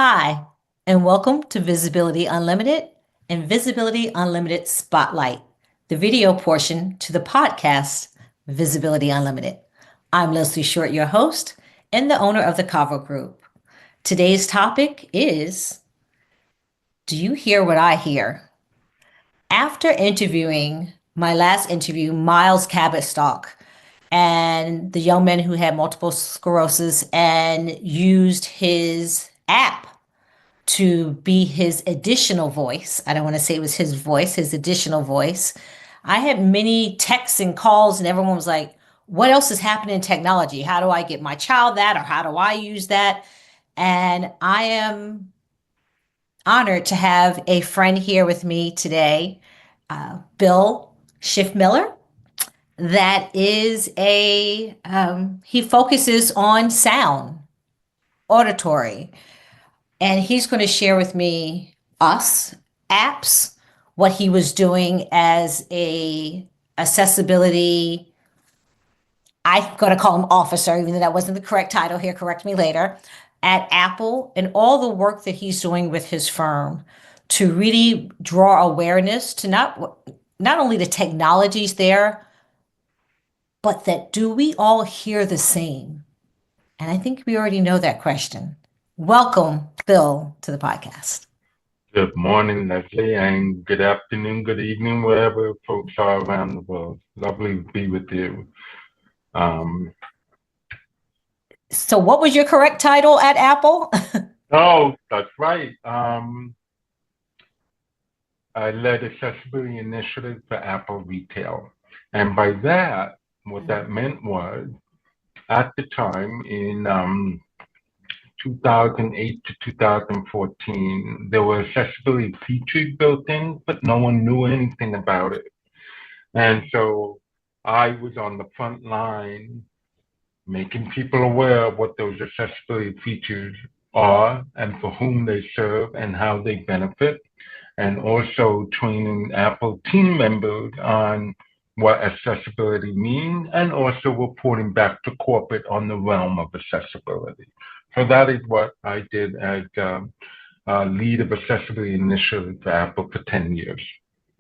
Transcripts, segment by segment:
Hi, and welcome to Visibility Unlimited and Visibility Unlimited Spotlight, the video portion to the podcast Visibility Unlimited. I'm Leslie Short, your host and the owner of the Cavu Group. Today's topic is, do you hear what I hear? After interviewing my last interview, Miles Cabot-Stock, and the young man who had multiple sclerosis and used his app to be his additional voice. I don't want to say it was his voice, his additional voice. I had many texts and calls, and everyone was like, what else is happening in technology? How do I get my child that, or how do I use that? And I am honored to have a friend here with me today, Bill Schiffmiller. That is he focuses on sound, auditory, and he's going to share with me us apps, what he was doing as a accessibility, I'm going to call him officer, even though that wasn't the correct title here, correct me later, at Apple, and all the work that he's doing with his firm to really draw awareness to not only the technologies there, but that do we all hear the same? And I think we already know that question. Welcome, Bill, to the podcast. Good morning, Leslie, and good afternoon, good evening, wherever folks are around the world. Lovely to be with you. So what was your correct title at Apple? Oh, that's right. I led accessibility initiative for Apple Retail. And by that, what that meant was, at the time in 2008 to 2014, there were accessibility features built in, but no one knew anything about it. And so I was on the front line making people aware of what those accessibility features are and for whom they serve and how they benefit, and also training Apple team members on what accessibility means, and also reporting back to corporate on the realm of accessibility. So that is what I did as lead of accessibility initiative for Apple for 10 years.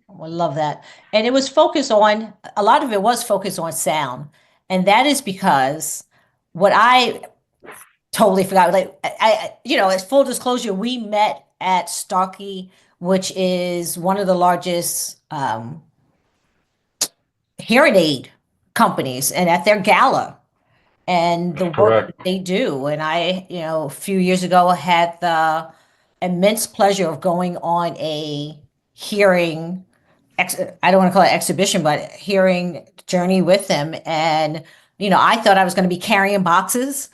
I love that. And it was focused on, a lot of it was focused on sound. And that is because what I totally forgot, like, as full disclosure, we met at Starkey, which is one of the largest hearing aid companies, and at their gala and the work that they do. And I, a few years ago, had the immense pleasure of going on a hearing, I don't want to call it exhibition, but hearing journey with them. And, I thought I was going to be carrying boxes.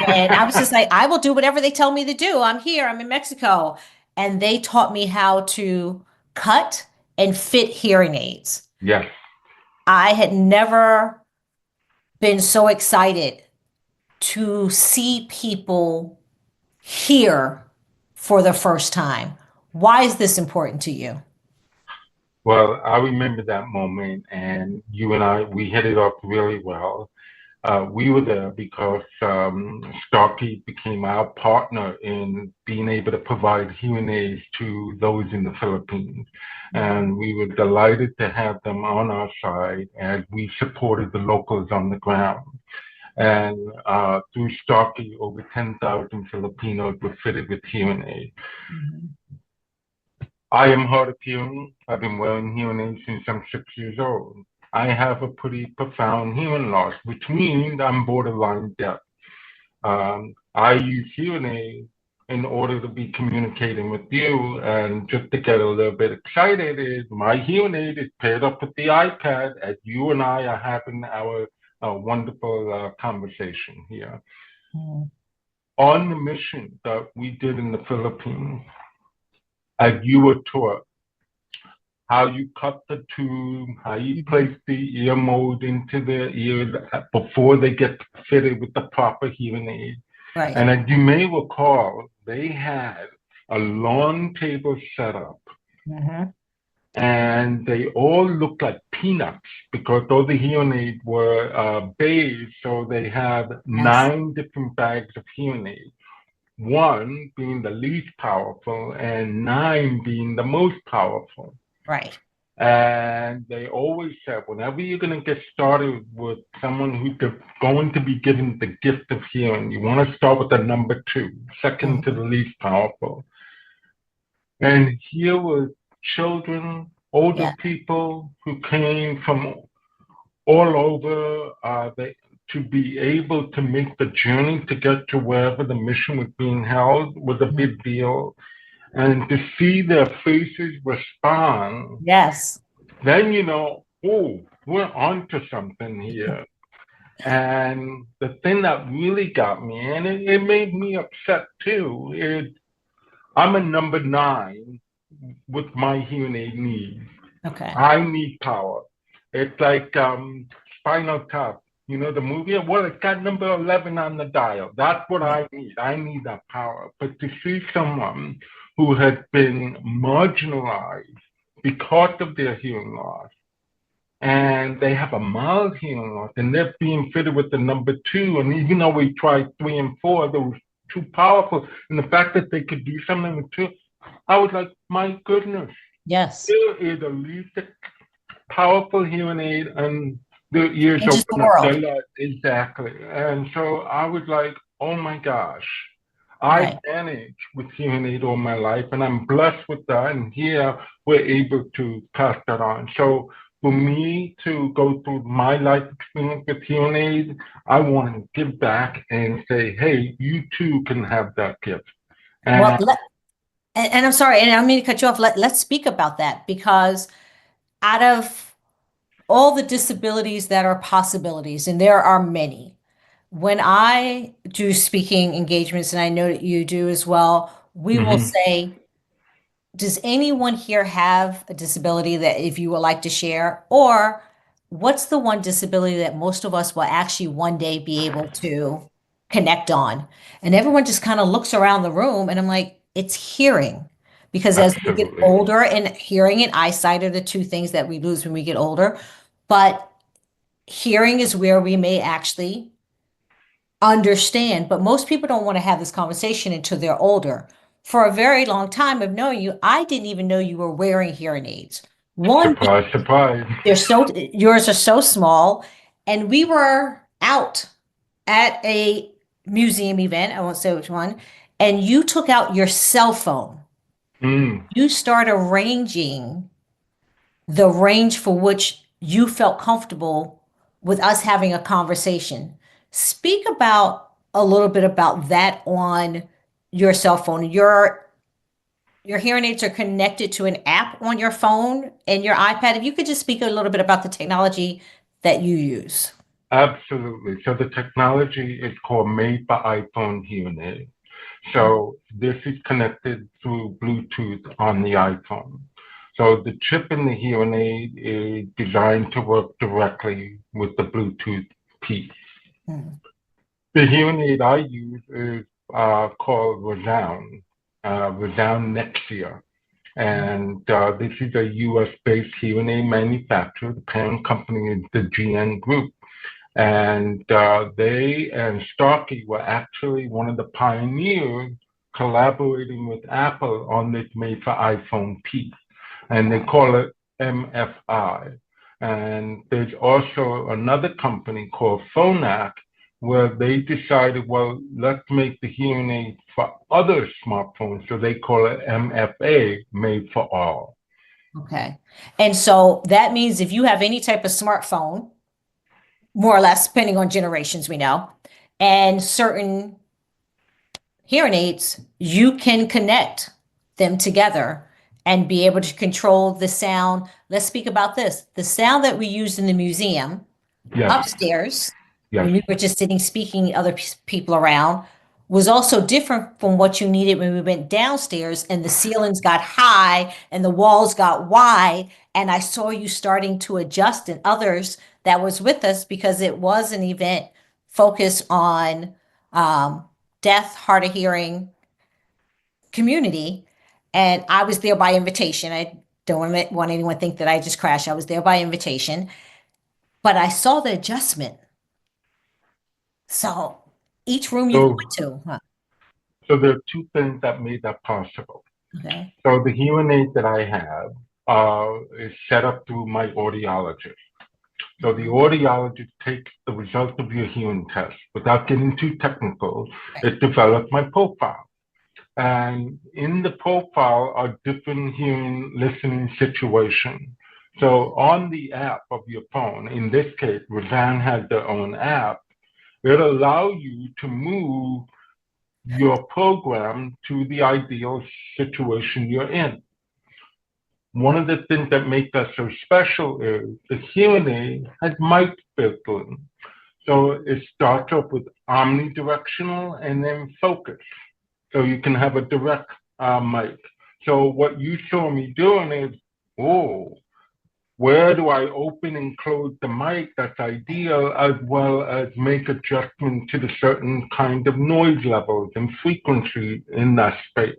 And I was just like, I will do whatever they tell me to do. I'm here, I'm in Mexico. And they taught me how to cut and fit hearing aids. Yes. I had never been so excited to see people hear for the first time. Why is this important to you? Well, I remember that moment, and you and I, we hit it off really well. We were there because Starkey became our partner in being able to provide hearing aids to those in the Philippines. And we were delighted to have them on our side as we supported the locals on the ground. And through Starkey, over 10,000 Filipinos were fitted with hearing aids. Mm-hmm. I am hard of hearing. I've been wearing hearing aids since I'm 6 years old. I have a pretty profound hearing loss, which means I'm borderline deaf. I use hearing aids in order to be communicating with you. And just to get a little bit excited, is my hearing aid is paired up with the iPad as you and I are having our wonderful conversation here. Mm. On the mission that we did in the Philippines, as you were taught, how you cut the tube, how you place the ear mold into their ear before they get fitted with the proper hearing aid. Right. And as you may recall, they had a long table set up. Mm-hmm. And they all looked like peanuts because all the hearing aids were beige, so they had 9 different bags of hearing aids. one being the least powerful and nine being the most powerful. Right. And they always said, whenever you're going to get started with someone who's going to be given the gift of hearing, you want to start with the number two, second to the Mhm. least powerful. And here were children, older Yeah. people who came from all over, to be able to make the journey to get to wherever the mission was being held was a Mhm. big deal. And to see their faces respond, Yes. then you know, oh, we're onto something here. And the thing that really got me, and it made me upset too, is I'm a number nine with my hearing aid needs. Okay. I need power. It's like Spinal Tap. You know the movie? Well, it's got number 11 on the dial. That's what Yeah. I need. I need that power. But to see someone who has been marginalized because of their hearing loss, and they have a mild hearing loss, and they're being fitted with the number two, and even though we tried three and four, they were too powerful. And the fact that they could do something with two, I was like, my goodness, Yes. there is the least powerful hearing aid, and their ears Changes the open up. world. They're like, exactly. And so I was like, oh my gosh, I Right. managed with hearing aid all my life, and I'm blessed with that. And here we're able to pass that on. So for me to go through my life experience with hearing aid, I want to give back and say, hey, you too can have that gift. Well, And and I'm sorry, and I don't mean to cut you off. Let's speak about that because out of all the disabilities that are possibilities, and there are many, when I do speaking engagements, and I know that you do as well, we will mhm, say, does anyone here have a disability that if you would like to share? Or what's the one disability that most of us will actually one day be able to connect on? And everyone just kind of looks around the room and I'm like, it's hearing. Because as we get absolutely. older, and hearing and eyesight are the two things that we lose when we get older, but hearing is where we may actually understand, but most people don't want to have this conversation until they're older. For a very long time of knowing you, I didn't even know you were wearing hearing aids. One, Surprise, surprise. they're so yours are so small, and we were out at a museum event, I won't say which one, and you took out your cell phone. Mm. You start arranging the range for which you felt comfortable with us having a conversation. Speak about a little bit about that on your cell phone. Your hearing aids are connected to an app on your phone and your iPad. If you could just speak a little bit about the technology that you use. Absolutely. So the technology is called Made by iPhone hearing aid. Mm, So this is connected through Bluetooth on the iPhone. So the chip in the hearing aid is designed to work directly with the Bluetooth piece. mm, The hearing aid I use is called Resound Nexia. mm, And this is a US-based hearing aid manufacturer. The parent company is the GN Group. And they and Starkey were actually one of the pioneers collaborating with Apple on this made for iPhone piece. And they call it MFI. And there's also another company called Phonak where they decided, well, let's make the hearing aid for other smartphones. So they call it MFA, made for all. okay. And so that means if you have any type of smartphone, more or less, depending on generations, we know, and certain hearing aids, you can connect them together and be able to control the sound. Let's speak about this. The sound that we used in the museum Yes, upstairs, yes, when we were just sitting speaking other people around, was also different from what you needed when we went downstairs and the ceilings got high and the walls got wide. And I saw you starting to adjust and others that was with us because it was an event focused on um, deaf, hard of hearing community. And I was there by invitation. I don't want anyone to think that I just crashed. I was there by invitation, but I saw the adjustment. So each room you go so into, huh? So there are two things that made that possible. Okay. So the hearing aid that I have is set up through my audiologist. So the Mhm. audiologist takes the result of your hearing test. Without getting too technical, Right. it develops my profile. And in the profile are different hearing listening situations. So on the app of your phone, in this case, Razan has their own app, it allows you to move your program to the ideal situation you're in. One of the things that makes us so special is the hearing aid has mic built in. So it starts off with omnidirectional and then focus. So you can have a direct mic. So what you saw me doing is, oh, where do I open and close the mic that's ideal, as well as make adjustments to the certain kind of noise levels and frequency in that space.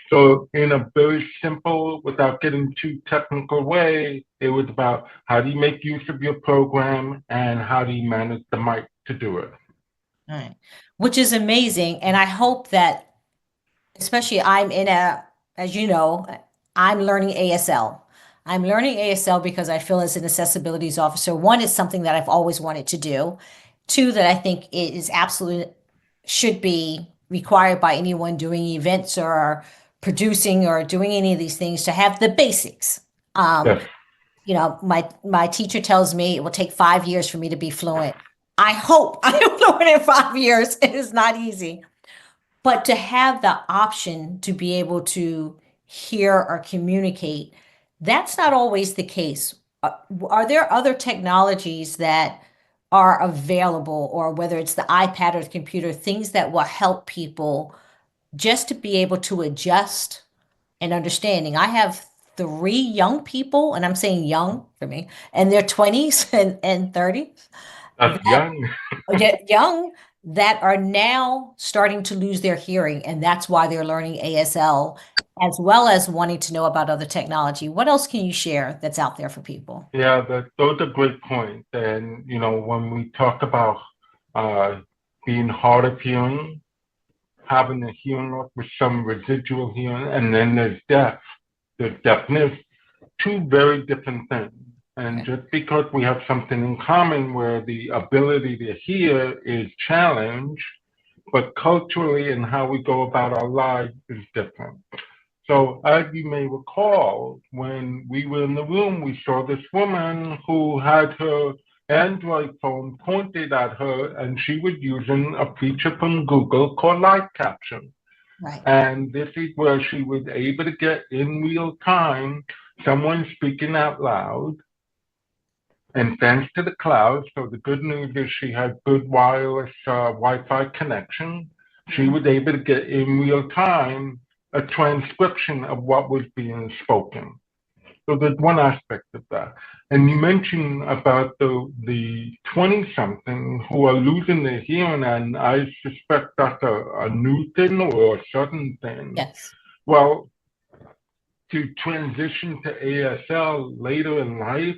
So in a very simple, without getting too technical way, it was about how do you make use of your program and how do you manage the mic to do it. All right. Which is amazing. And I hope that, especially I'm in a, as you know, I'm learning ASL. I'm learning ASL because I feel as an accessibilities officer, one, is something that I've always wanted to do. Two, that I think it is absolutely should be required by anyone doing events or producing or doing any of these things to have the basics. Um, Yes, my teacher tells me it will take 5 years for me to be fluent. I hope I am fluent in 5 years. It is not easy. But to have the option to be able to hear or communicate, that's not always the case. Are there other technologies that are available, or whether it's the iPad or the computer, things that will help people just to be able to adjust and understanding? I have three young people, and I'm saying young for me, and their 20s and 30s, that's young. young, that are now starting to lose their hearing, and that's why they're learning ASL as well as wanting to know about other technology. What else can you share that's out there for people? Yeah, those are great points. And, when we talk about uh, being hard of hearing, having a hearing loss with some residual hearing, and then there's deaf. There's deafness, two very different things. And Okay. just because we have something in common where the ability to hear is challenged, but culturally and how we go about our lives is different. So as you may recall, when we were in the room, we saw this woman who had her Android phone pointed at her, and she was using a feature from Google called Live Caption. Right. And this is where she was able to get in real time someone speaking out loud, and thanks to the cloud. So the good news is she had good wireless Wi-Fi connection. She Mhm. was able to get in real time a transcription of what was being spoken. So there's one aspect of that. And you mentioned about the 20 something who are losing their hearing, and I suspect that's a new thing or a sudden thing. Yes. Well, to transition to ASL later in life,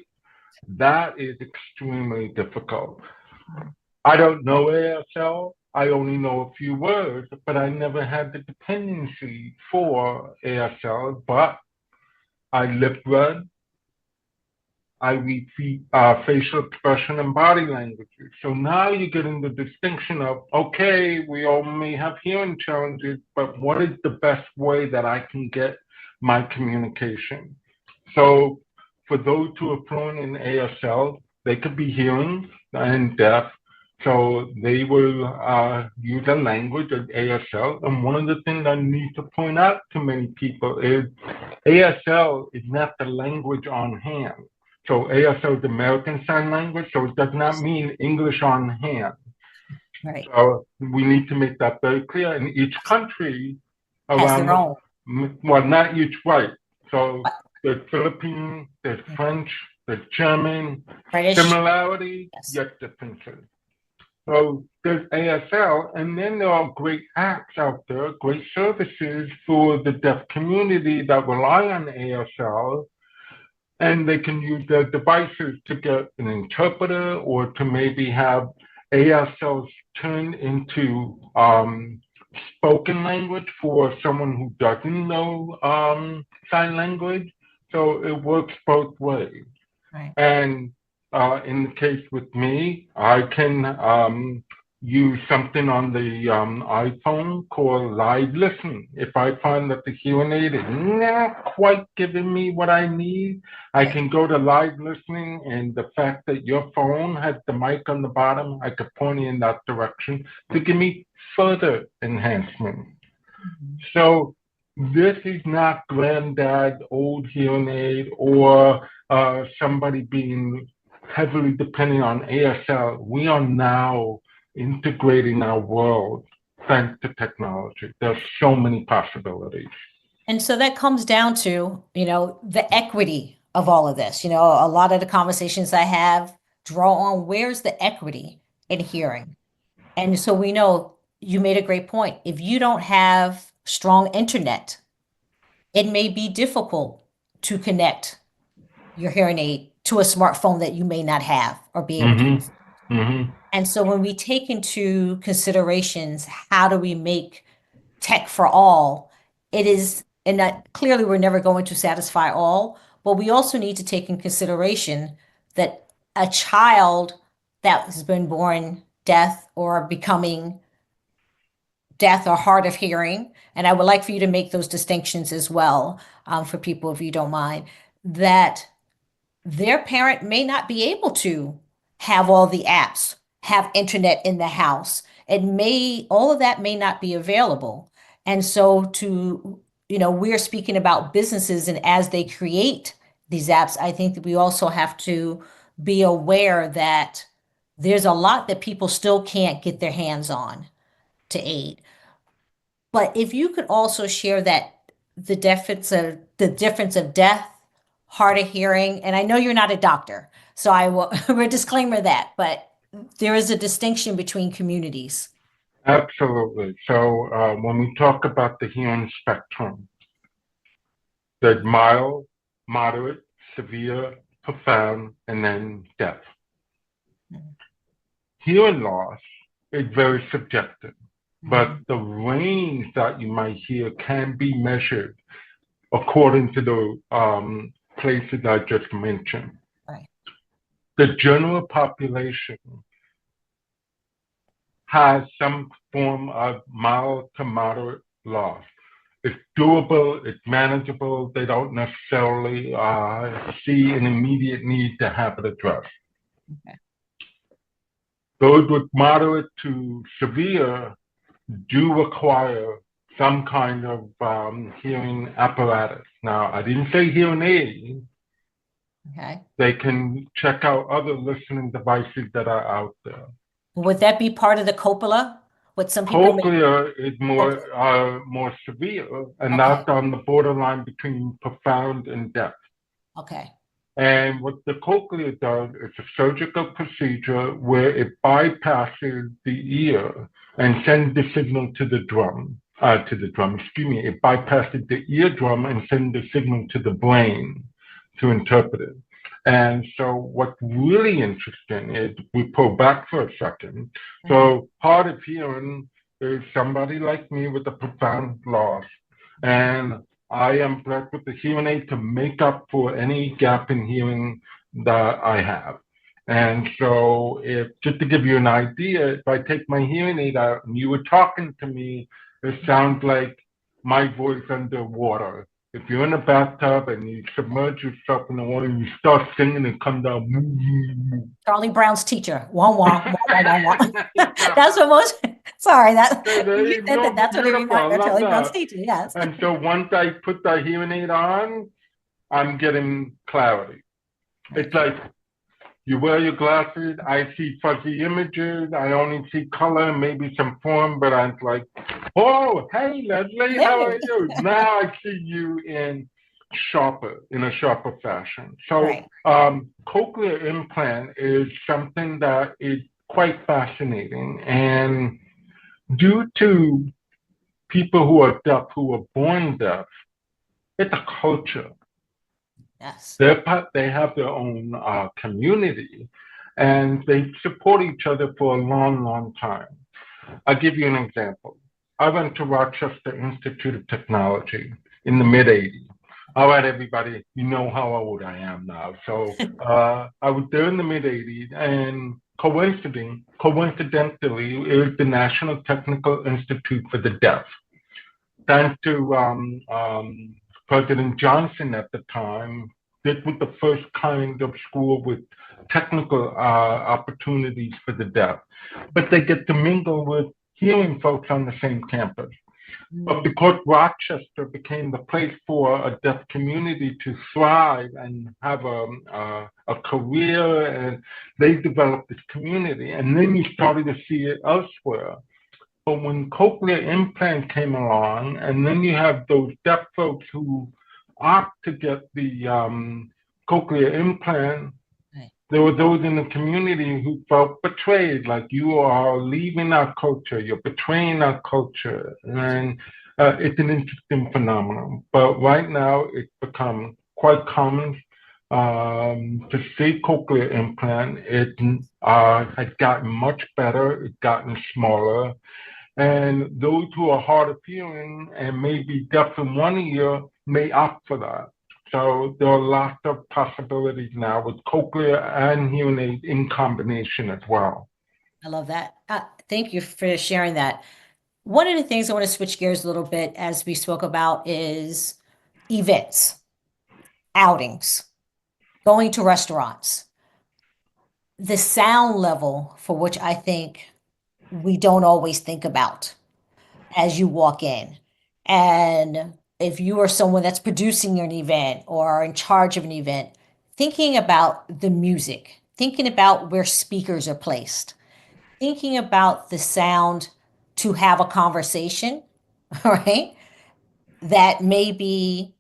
that is extremely difficult. I don't know ASL. I only know a few words, but I never had the dependency for ASL. But I lip read, I read facial expression and body language. So now you get into the distinction of, okay, we all may have hearing challenges, but what is the best way that I can get my communication? So for those who are fluent in ASL, they could be hearing and deaf. So they will use a language of ASL. And one of the things I need to point out to many people is ASL is not the language on hand. So ASL is American Sign Language, so it does not mean English on hand. Right. So we need to make that very clear. In each country Has around their the, own. well, not each, right. So there's Philippine, there's French, there's German, British. similarity, Yes. yet differences. So there's ASL, and then there are great apps out there, great services for the deaf community that rely on ASL, and they can use their devices to get an interpreter or to maybe have ASLs turned into spoken language for someone who doesn't know sign language. So it works both ways. Right. And in the case with me, I can use something on the iPhone called live listening. If I find that the hearing aid is not quite giving me what I need, I Right. can go to live listening, and the fact that your phone has the mic on the bottom, I could point you in that direction to give me further enhancement. Mhm. So this is not granddad old hearing aid or somebody being heavily dependent on ASL. We are now integrating our world thanks to technology. There's so many possibilities. And so that comes down to, the equity of all of this. A lot of the conversations I have draw on where's the equity in hearing. And so we know you made a great point. If you don't have strong internet, it may be difficult to connect your hearing aid to a smartphone that you may not have or be able to Mm-hmm. use. Mm-hmm. And so when we take into considerations, how do we make tech for all, it is, and that clearly we're never going to satisfy all, but we also need to take in consideration that a child that has been born deaf or becoming deaf or hard of hearing, and I would like for you to make those distinctions as well, for people, if you don't mind, that their parent may not be able to have all the apps, have internet in the house. All of that may not be available. And so we're speaking about businesses, and as they create these apps, I think that we also have to be aware that there's a lot that people still can't get their hands on to aid. But if you could also share that the difference of deaf, hard of hearing, and I know you're not a doctor, so I will we'll disclaimer that, but there is a distinction between communities. Absolutely. So when we talk about the hearing spectrum, there's mild, moderate, severe, profound, and then deaf. Hearing loss is very subjective, but Mhm. the range that you might hear can be measured according to the places I just mentioned. Right. The general population has some form of mild to moderate loss. It's doable, it's manageable, they don't necessarily see an immediate need to have it addressed. Okay. Those with moderate to severe do require some kind of hearing apparatus. Now, I didn't say hearing aid. Okay. They can check out other listening devices that are out there. Would that be part of the copula? What some people may. Cochlear is Okay. more severe, and Okay. that's on the borderline between profound and deaf. Okay. And what the cochlear does is a surgical procedure where it bypasses the ear and sends the signal to the drum, excuse me, it bypasses the eardrum and sends the signal to the brain to interpret it. And so what's really interesting is we pull back for a second. Mhm. So hard of hearing is somebody like me with a profound loss. And I am blessed with the hearing aid to make up for any gap in hearing that I have. And so, if just to give you an idea, if I take my hearing aid out and you were talking to me, it sounds like my voice underwater. If you're in a bathtub and you submerge yourself in the water and you start singing and come down, Charlie Brown's teacher. Wah wah wah wah wah wah. That's exactly. what most. Sorry, that you said that. No, That's what it beautiful. I reminded. love Charlie Brown's that. teacher. Yes. And so once I put the hearing aid on, I'm getting clarity. Right. It's like you wear your glasses, I see fuzzy images, I only see color, maybe some form, but I'm like, oh, hey, Leslie, how Hey. are you? Now I see you in a sharper fashion. So Right. cochlear implant is something that is quite fascinating. And due to people who are deaf, who are born deaf, it's a culture. Yes. They have their own community, and they support each other for a long, long time. I'll give you an example. I went to Rochester Institute of Technology in the mid 80s. All right, everybody, you know how old I am now. So I was there in the mid 80s, and coincidentally, it was the National Technical Institute for the Deaf. Thanks to President Johnson at the time, this was the first kind of school with technical opportunities for the deaf. But they get to mingle with hearing folks on the same campus. But because Rochester became the place for a deaf community to thrive and have a career, and they developed this community, and then you started to see it elsewhere. But when cochlear implant came along, and then you have those deaf folks who opt to get the cochlear implant, there were those in the community who felt betrayed, like you are leaving our culture, you're betraying our culture. And it's an interesting phenomenon. But right now, it's become quite common to see cochlear implant. It has gotten much better, it's gotten smaller. And those who are hard of hearing and may be deaf in one ear may opt for that. So there are lots of possibilities now with cochlear and hearing aids in combination as well. I love that. Thank you for sharing that. One of the things I want to switch gears a little bit as we spoke about is events, outings, going to restaurants. The sound level for which I think we don't always think about as you walk in. And if you are someone that's producing an event or in charge of an event, thinking about the music, thinking about where speakers are placed, thinking about the sound to have a conversation, right? That may be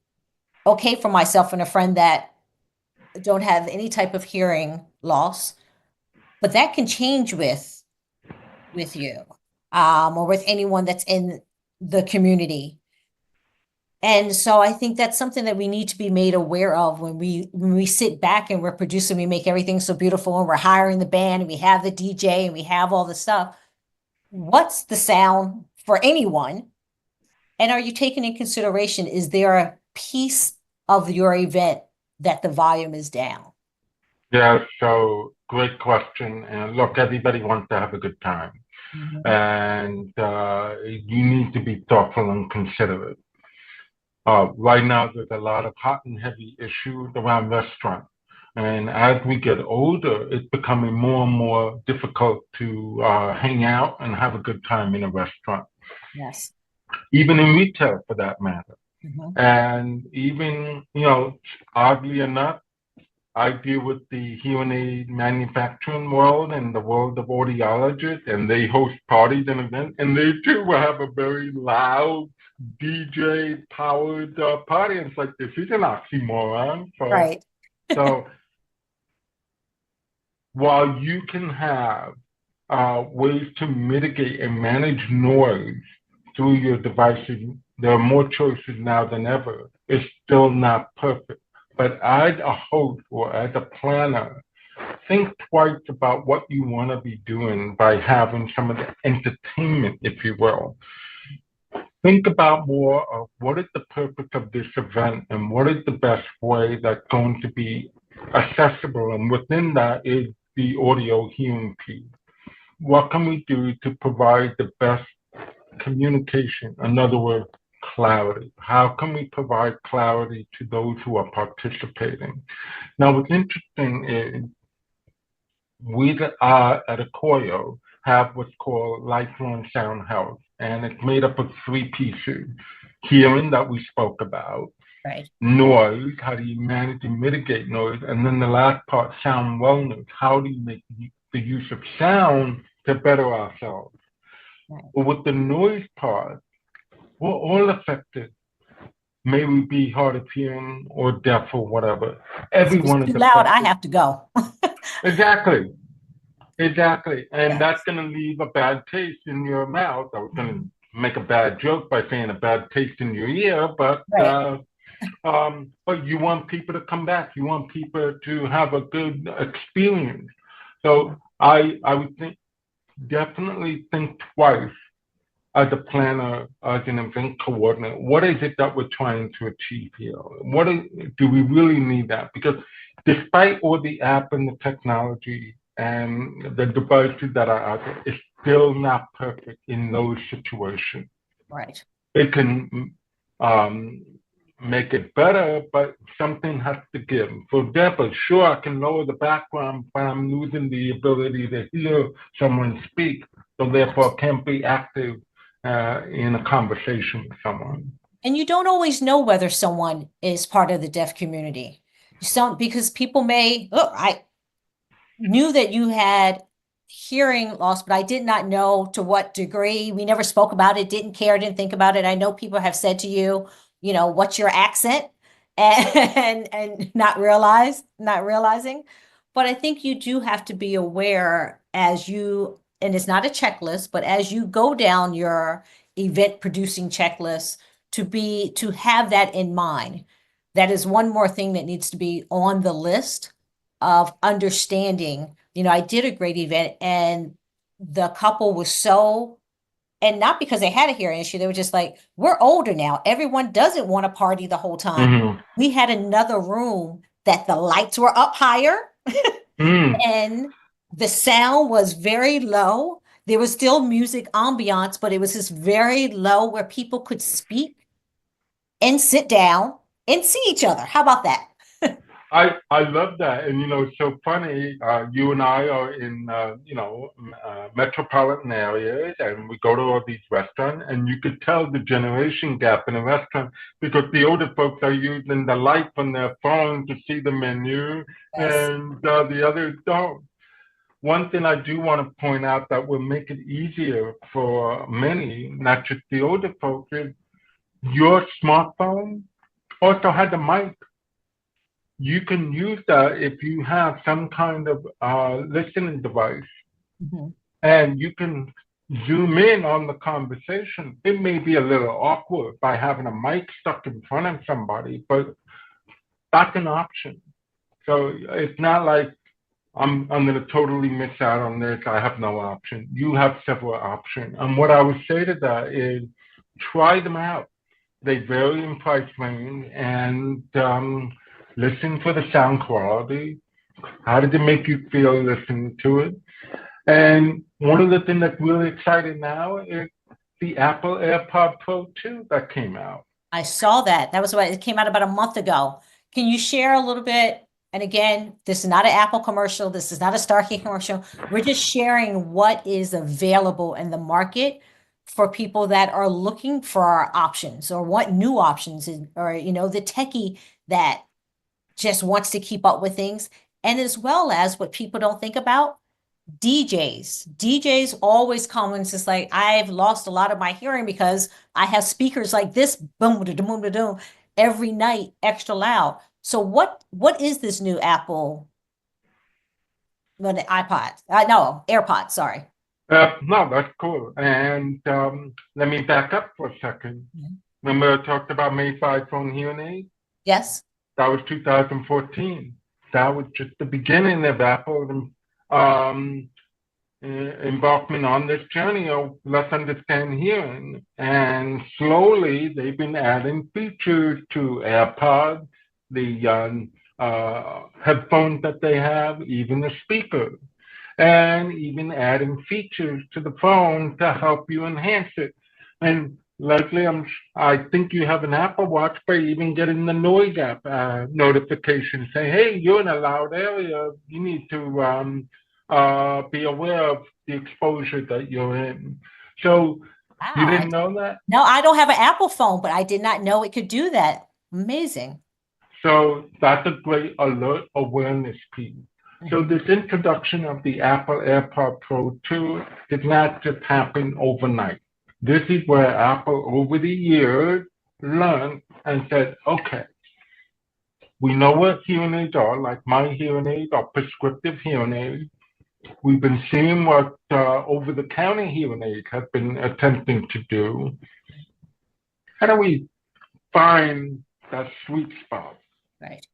okay for myself and a friend that don't have any type of hearing loss, but that can change with you or with anyone that's in the community. And so I think that's something that we need to be made aware of when we sit back and we're producing, we make everything so beautiful and we're hiring the band and we have the DJ and we have all the stuff. What's the sound for anyone? And are you taking in consideration, is there a piece of your event that the volume is down? Yeah, so great question. And look, everybody wants to have a good time. And you need to be thoughtful and considerate. Right now, there's a lot of hot and heavy issues around restaurants. And as we get older, it's becoming more and more difficult to hang out and have a good time in a restaurant. Yes. Even in retail, for that matter. Mm-hmm. And even, oddly enough, I deal with the hearing aid manufacturing world and the world of audiologists, and they host parties and events, and they too will have a very loud DJ powered party. And it's like, this is an oxymoron. Right. So while you can have ways to mitigate and manage noise through your devices, there are more choices now than ever. It's still not perfect. But as a host or as a planner, think twice about what you want to be doing by having some of the entertainment, if you will. Think about more of what is the purpose of this event and what is the best way that's going to be accessible. And within that is the audio hearing piece. What can we do to provide the best communication? In other words, clarity. How can we provide clarity to those who are participating? Now, what's interesting is we at Akoio have what's called lifelong sound health, and it's made up of three pieces. Hearing that we spoke about, right. Noise, how do you manage and mitigate noise, and then the last part, sound wellness, how do you make the use of sound to better ourselves? Right. But with the noise part, we're all affected. May we be hard of hearing or deaf or whatever. Everyone is too loud, I affected. have to go. Exactly. And Yes. that's going to leave a bad taste in your mouth. I was going to make a bad joke by saying a bad taste in your ear, but Right. but you want people to come back. You want people to have a good experience. So I would definitely think twice as a planner, as an event coordinator, what is it that we're trying to achieve here? Do we really need that? Because despite all the app and the technology and the devices that are out there, it's still not perfect in those situations. Right. It can um, make it better, but something has to give. For example, sure, I can lower the background, but I'm losing the ability to hear someone speak, so therefore I can't be active in a conversation with someone. And you don't always know whether someone is part of the deaf community. Because people may, oh, I knew that you had hearing loss, but I did not know to what degree. We never spoke about it, didn't care, didn't think about it. I know people have said to you, what's your accent? And not realizing. But I think you do have to be aware and it's not a checklist, but as you go down your event producing checklist, to have that in mind. That is one more thing that needs to be on the list of understanding. I did a great event and the couple was and not because they had a hearing issue, they were just like, we're older now. Everyone doesn't want to party the whole time. Mm-hmm. We had another room that the lights were up higher and the sound was very low. There was still music ambiance, but it was just very low where people could speak and sit down and see each other. How about that? I love that, and it's so funny. You and I are in metropolitan areas, and we go to all these restaurants, and you could tell the generation gap in a restaurant because the older folks are using the light from their phone to see the menu, Yes. and the others don't. One thing I do want to point out that will make it easier for many, not just the older folks, is your smartphone also has a mic. You can use that if you have some kind of listening device, Mm-hmm. and you can zoom in on the conversation. It may be a little awkward by having a mic stuck in front of somebody, but that's an option. So it's not like I'm going to totally miss out on this. I have no option. You have several options. And what I would say to that is try them out. They vary in price range, and listen for the sound quality. How did it make you feel listening to it? And one of the things that's really exciting now is the Apple AirPod Pro 2 that came out. I saw that. That was what it came out about a month ago. Can you share a little bit? And again, this is not an Apple commercial. This is not a Starkey commercial. We're just sharing what is available in the market for people that are looking for our options or what new options or the techie that just wants to keep up with things. And as well as what people don't think about, DJs always come and it's like, I've lost a lot of my hearing because I have speakers like this, boom, da, boom, da, boom, every night, extra loud. So what is this new Apple, well, the iPod? No, AirPods, sorry. No, that's cool. And let me back up for a second. Mhm. Remember I talked about May 5 phone hearing aid? Yes. That was 2014. That was just the beginning of Apple um, embarkment on this journey of let's understand hearing. And slowly they've been adding features to AirPods, the headphones that they have, even the speaker, and even adding features to the phone to help you enhance it. And Leslie, I think you have an Apple Watch by even getting the noise app notification saying, hey, you're in a loud area. You need to be aware of the exposure that you're in. So you Wow. didn't know that? No, I don't have an Apple phone, but I did not know it could do that. Amazing. So that's a great alert awareness piece. So Mhm. this introduction of the Apple AirPod Pro 2 did not just happen overnight. This is where Apple, over the years, learned and said, okay, we know what hearing aids are, like my hearing aids are prescriptive hearing aids. We've been seeing what over-the-counter hearing aids have been attempting to do. How do we find that sweet spot? Right.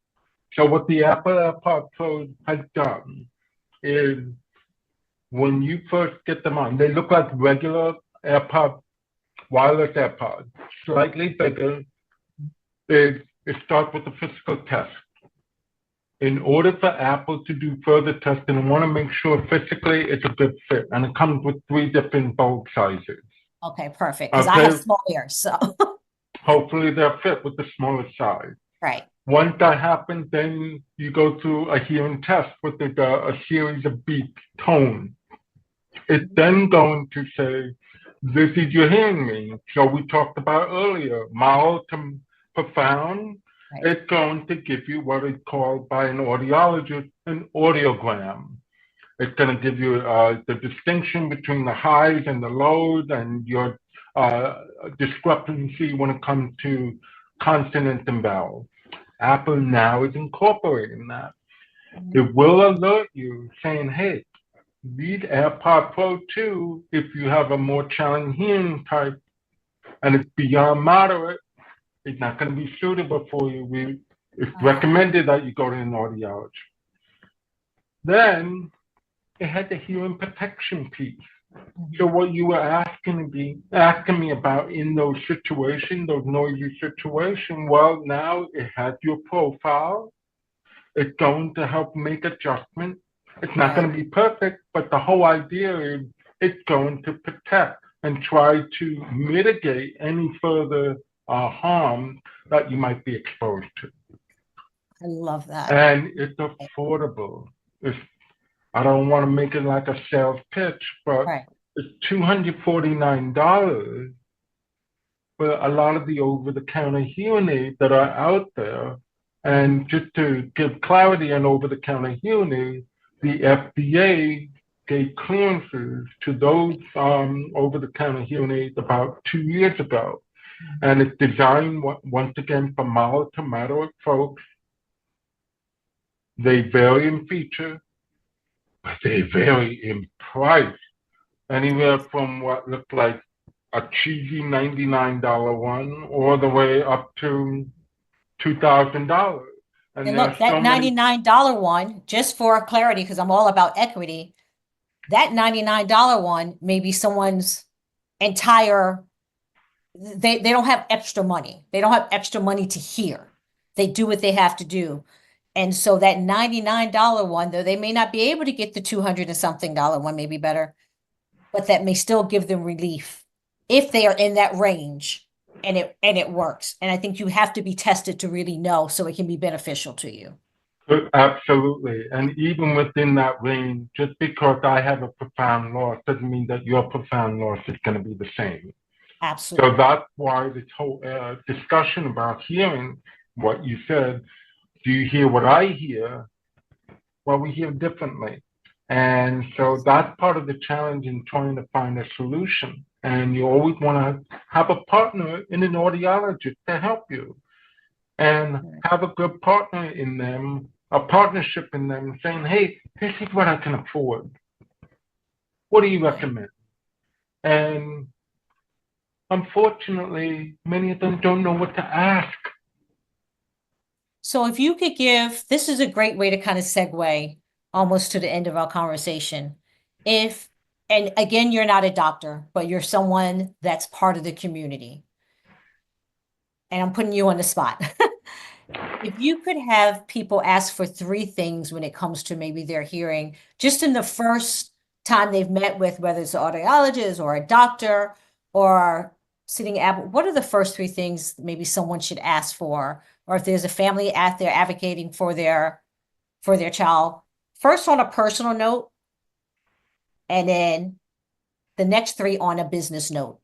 So what the Apple AirPod Pro has done is when you first get them on, they look like regular AirPod wireless AirPods, slightly bigger. It starts with a physical test. In order for Apple to do further testing, I want to make sure physically it's a good fit, and it comes with 3 different bulb sizes. Okay, perfect. Because I have Okay, small ears, so hopefully they're fit with the smaller size. right. Once that happens, then you go through a hearing test with a series of beep tones. It's then going to say, this is your hearing range. So we talked about earlier, mild to profound. Right. It's going to give you what is called by an audiologist an audiogram. It's going to give you the distinction between the highs and the lows and your discrepancy when it comes to consonants and vowels. Apple now is incorporating that. It will alert you saying, hey, these AirPod Pro 2, if you have a more challenging hearing type and it's beyond moderate, it's not going to be suitable for you. It's recommended that you go to an audiologist. Then it had the hearing protection piece. So what you were asking me about in those situations, those noisy situations, well, now it has your profile. It's going to help make adjustments. It's not going to be perfect, but the whole idea is it's going to protect and try to mitigate any further harm that you might be exposed to. I love that. And it's affordable. I don't want to make it like a sales pitch, but it's $249 for a lot of the over-the-counter hearing aids that are out there. And just to give clarity on over-the-counter hearing aids, the FDA gave clearances to those over-the-counter hearing aids about 2 years ago. And it's designed, once again, for mild to moderate folks. They vary in feature, but they vary in price. Anywhere from what looked like a cheesy $99 one all the way up to $2,000. And look, that $99 one, just for clarity, because I'm all about equity, that $99 one may be someone's entire, they don't have extra money. They don't have extra money to hear. They do what they have to do. And so that $99 one, though they may not be able to get the 200 and something dollar one, maybe better, but that may still give them relief if they are in that range and it works. And I think you have to be tested to really know so it can be beneficial to you. Absolutely. And even within that range, just because I have a profound loss doesn't mean that your profound loss is going to be the same. Absolutely. So that's why this whole discussion about hearing, what you said, do you hear what I hear? Well, we hear differently. And so that's part of the challenge in trying to find a solution. And you always want to have a partner in an audiologist to help you and have a good partner in them, a partnership in them saying, hey, this is what I can afford. What do you recommend? And unfortunately, many of them don't know what to ask. So if you could give, this is a great way to kind of segue almost to the end of our conversation. And again, you're not a doctor, but you're someone that's part of the community. And I'm putting you on the spot. If you could have people ask for 3 things when it comes to maybe their hearing, just in the first time they've met with, whether it's an audiologist or a doctor or sitting at, what are the first 3 things maybe someone should ask for? Or if there's a family out there advocating for their child, first on a personal note, and then the next 3 on a business note.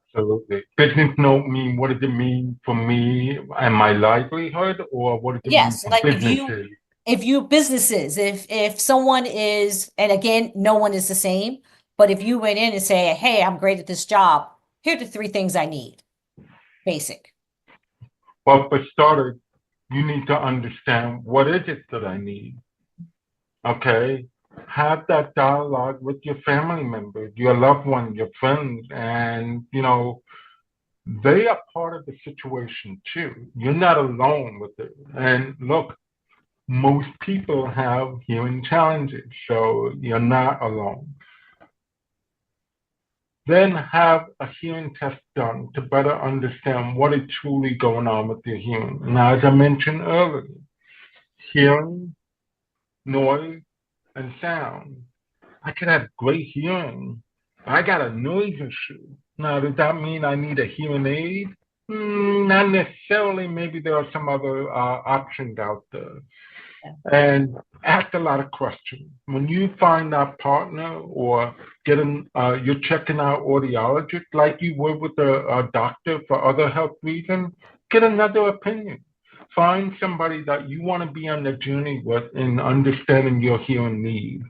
Absolutely. Business note mean, what does it mean for me and my livelihood, or what does it mean for businesses? If someone is, and again, no one is the same, but if you went in and say, hey, I'm great at this job, here are the 3 things I need. Basic. Well, for starters, you need to understand what is it that I need. Okay? Have that dialogue with your family members, your loved ones, your friends, and, they are part of the situation too. You're not alone with it. And look, most people have hearing challenges, so you're not alone. then have a hearing test done to better understand what is truly going on with your hearing. Now, as I mentioned earlier, hearing, noise, and sound. I could have great hearing. I got a noise issue. Now, does that mean I need a hearing aid? Not necessarily. Maybe there are some other options out there. And ask a lot of questions. When you find that partner or you're checking out audiologist like you would with a doctor for other health reasons, get another opinion. Find somebody that you want to be on the journey with in understanding your hearing needs,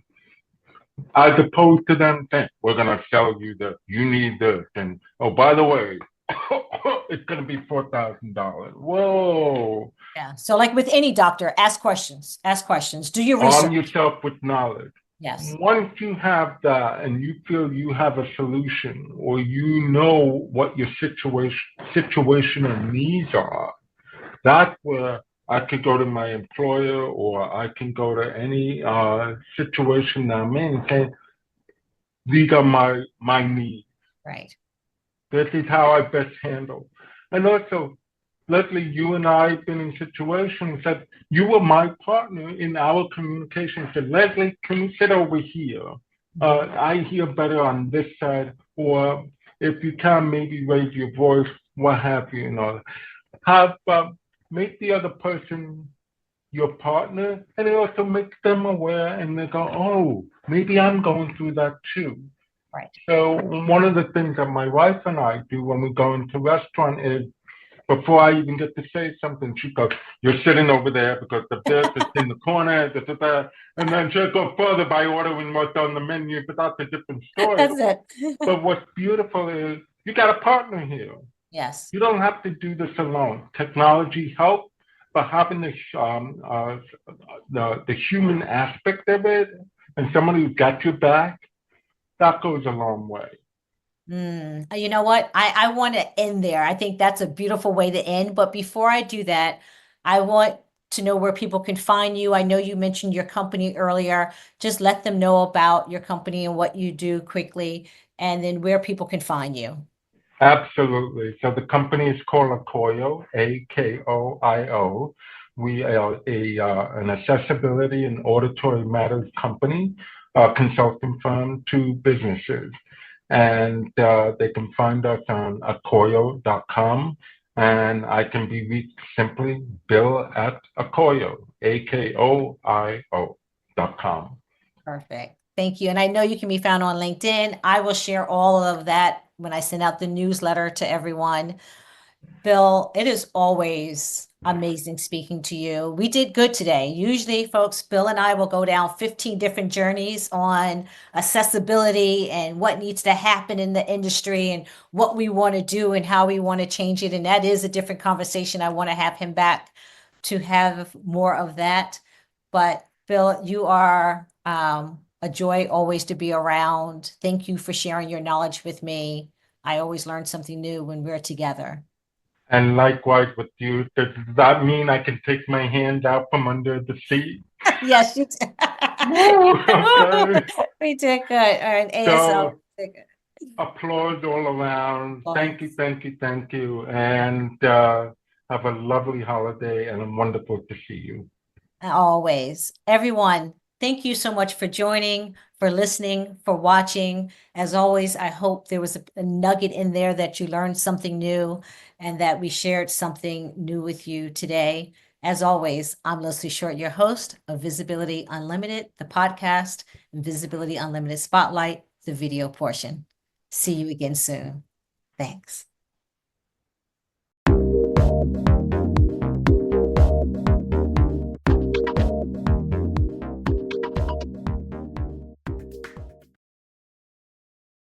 as opposed to them saying, we're going to sell you this, you need this, and oh, by the way, it's going to be $4,000. Whoa. Yeah. So like with any doctor, ask questions, do your research. Arm yourself with knowledge. Yes. Once you have that and you feel you have a solution or you know what your situational needs are, that's where I could go to my employer or I can go to any situation that I'm in and say, these are my needs. Right. This is how I best handle. And also, Leslie, you and I have been in situations that you were my partner in our communication. Said, Leslie, can you sit over here? I hear better on this side, or if you can, maybe raise your voice, what have you, Have make the other person your partner, and it also makes them aware, and they go, oh, maybe I'm going through that too. Right. So one of the things that my wife and I do when we go into a restaurant is, before I even get to say something, she goes, you're sitting over there because of this, it's in the corner, and then she'll go further by ordering what's on the menu, but that's a different story. That's it. But what's beautiful is you got a partner here. Yes. You don't have to do this alone. Technology helps, but having the human aspect of it and somebody who got your back, that goes a long way. You know what? I want to end there. I think that's a beautiful way to end. But before I do that, I want to know where people can find you. I know you mentioned your company earlier. Just let them know about your company and what you do quickly, and then where people can find you. Absolutely. So the company is called Akoio, Akoio. We are an accessibility and auditory matters company, consulting firm to businesses. And they can find us on akoio.com. And I can be reached simply Bill@Akoio, Akoio.com. Perfect. Thank you. And I know you can be found on LinkedIn. I will share all of that when I send out the newsletter to everyone. Bill, it is always amazing speaking to you. We did good today. Usually, folks, Bill and I will go down 15 different journeys on accessibility and what needs to happen in the industry and what we want to do and how we want to change it. And that is a different conversation. I want to have him back to have more of that. But Bill, you are a joy always to be around. Thank you for sharing your knowledge with me. I always learn something new when we're together. And likewise with you. Does that mean I can take my hand out from under the seat? Yes, you did. Okay. We did good. All right, ASL. So, applause all around. Thank you, thank you, thank you. And have a lovely holiday, and I'm wonderful to see you. Always. Everyone, thank you so much for joining, for listening, for watching. As always, I hope there was a nugget in there that you learned something new and that we shared something new with you today. As always, I'm Leslie Short, your host of Visibility Unlimited, the podcast, and Visibility Unlimited Spotlight, the video portion. See you again soon. Thanks.